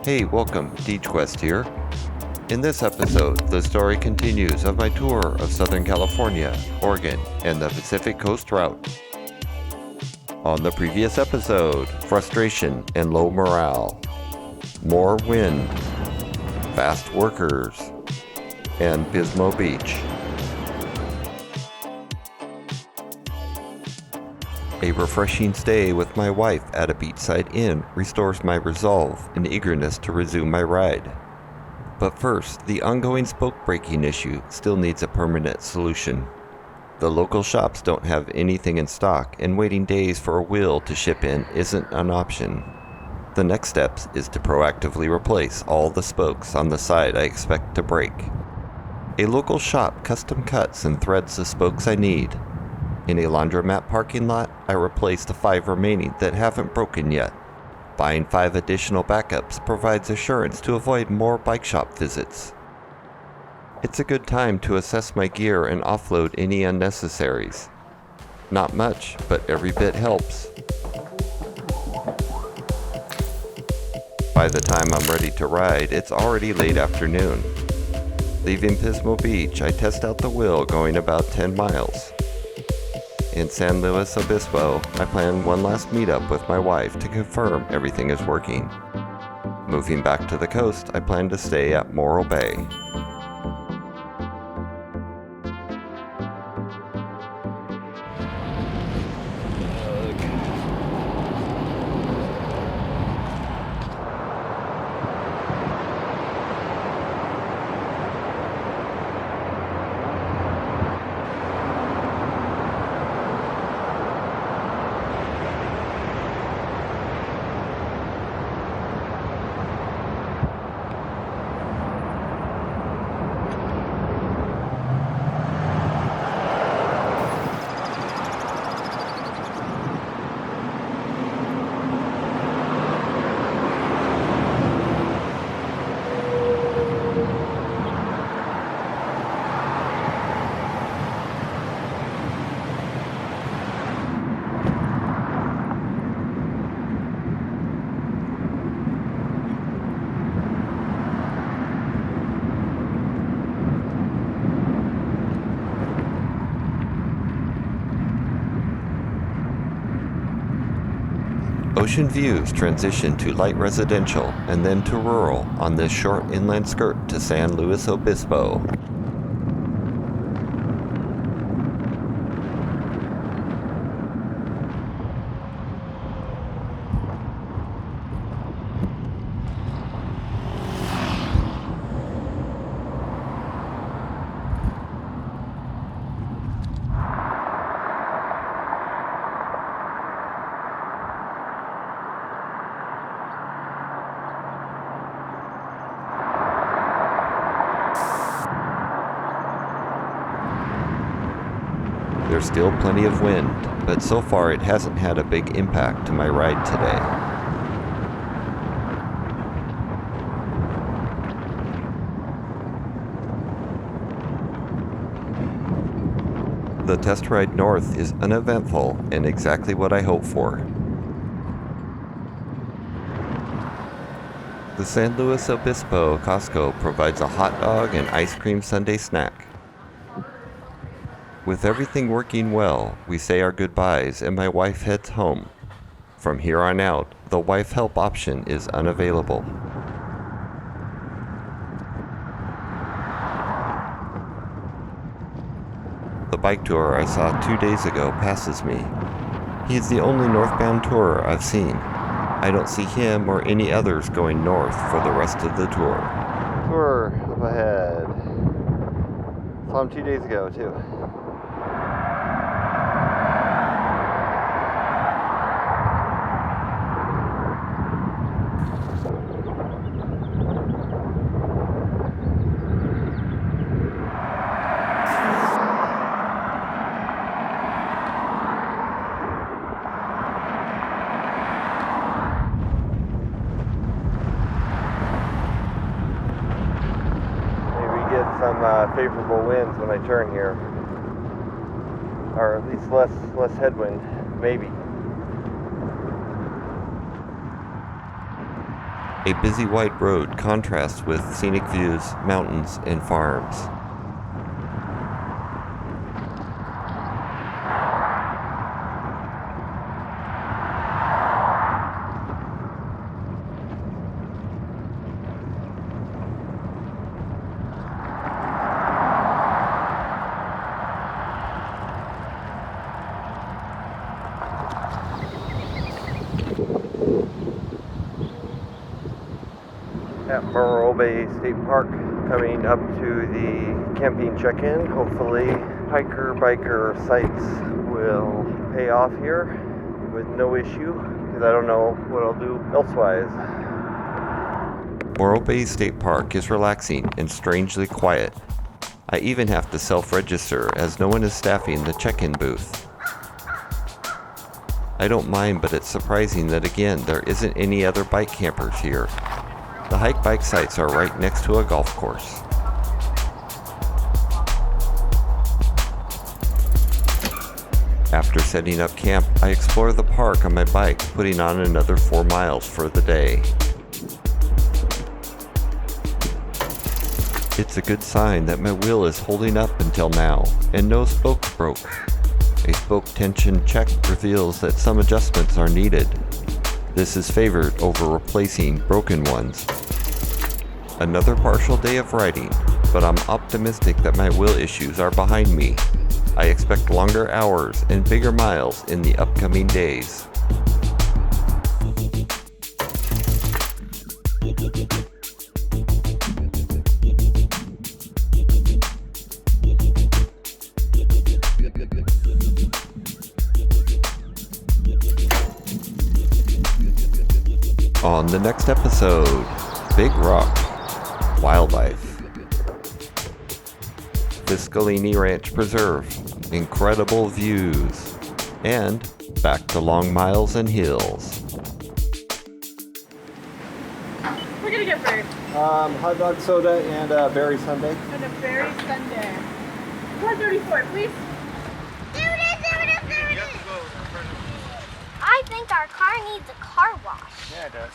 Hey, welcome, DeechQuest here. In this episode, the story continues of my tour of Southern California, Oregon, and the Pacific Coast route. On the previous episode, frustration and low morale, more wind, fast workers, and Pismo Beach. A refreshing stay with my wife at a beachside inn restores my resolve and eagerness to resume my ride. But first, the ongoing spoke breaking issue still needs a permanent solution. The local shops don't have anything in stock, and waiting days for a wheel to ship in isn't an option. The next step is to proactively replace all the spokes on the side I expect to break. A local shop custom cuts and threads the spokes I need. In a laundromat parking lot, I replaced the 5 remaining that haven't broken yet. Buying 5 additional backups provides assurance to avoid more bike shop visits. It's a good time to assess my gear and offload any unnecessaries. Not much, but every bit helps. By the time I'm ready to ride, it's already late afternoon. Leaving Pismo Beach, I test out the wheel going about 10 miles. In San Luis Obispo, I plan one last meetup with my wife to confirm everything is working. Moving back to the coast, I plan to stay at Morro Bay. Ocean views transition to light residential and then to rural on this short inland skirt to San Luis Obispo. There's still plenty of wind, but so far it hasn't had a big impact to my ride today. The test ride north is uneventful and exactly what I hoped for. The San Luis Obispo Costco provides a hot dog and ice cream sundae snack. With everything working well, we say our goodbyes and my wife heads home. From here on out, the wife help option is unavailable. The bike tour I saw 2 days ago passes me. He is the only northbound tourer I've seen. I don't see him or any others going north for the rest of the tour. Tour up ahead. Saw him 2 days ago too. Some favorable winds when I turn here, or at least less headwind, maybe. A busy wide road contrasts with scenic views, mountains, and farms. At Morro Bay State Park, coming up to the camping check-in. Hopefully hiker-biker sites will pay off here with no issue, because I don't know what I'll do elsewise. Morro Bay State Park is relaxing and strangely quiet. I even have to self-register as no one is staffing the check-in booth. I don't mind, but it's surprising that again there isn't any other bike campers here. The hike-bike sites are right next to a golf course. After setting up camp, I explore the park on my bike, putting on another 4 miles for the day. It's a good sign that my wheel is holding up until now, and no spoke broke. A spoke tension check reveals that some adjustments are needed. This is favored over replacing broken ones. Another partial day of riding, but I'm optimistic that my wheel issues are behind me. I expect longer hours and bigger miles in the upcoming days. On the next episode, Big Rock, Wildlife, Fiscalini Ranch Preserve, incredible views, and back to long miles and hills. We're gonna get bird. Hot dog soda and a berry sundae. And a berry sundae. 134, please. There it is! I think our car needs a car wash. Yeah, it does.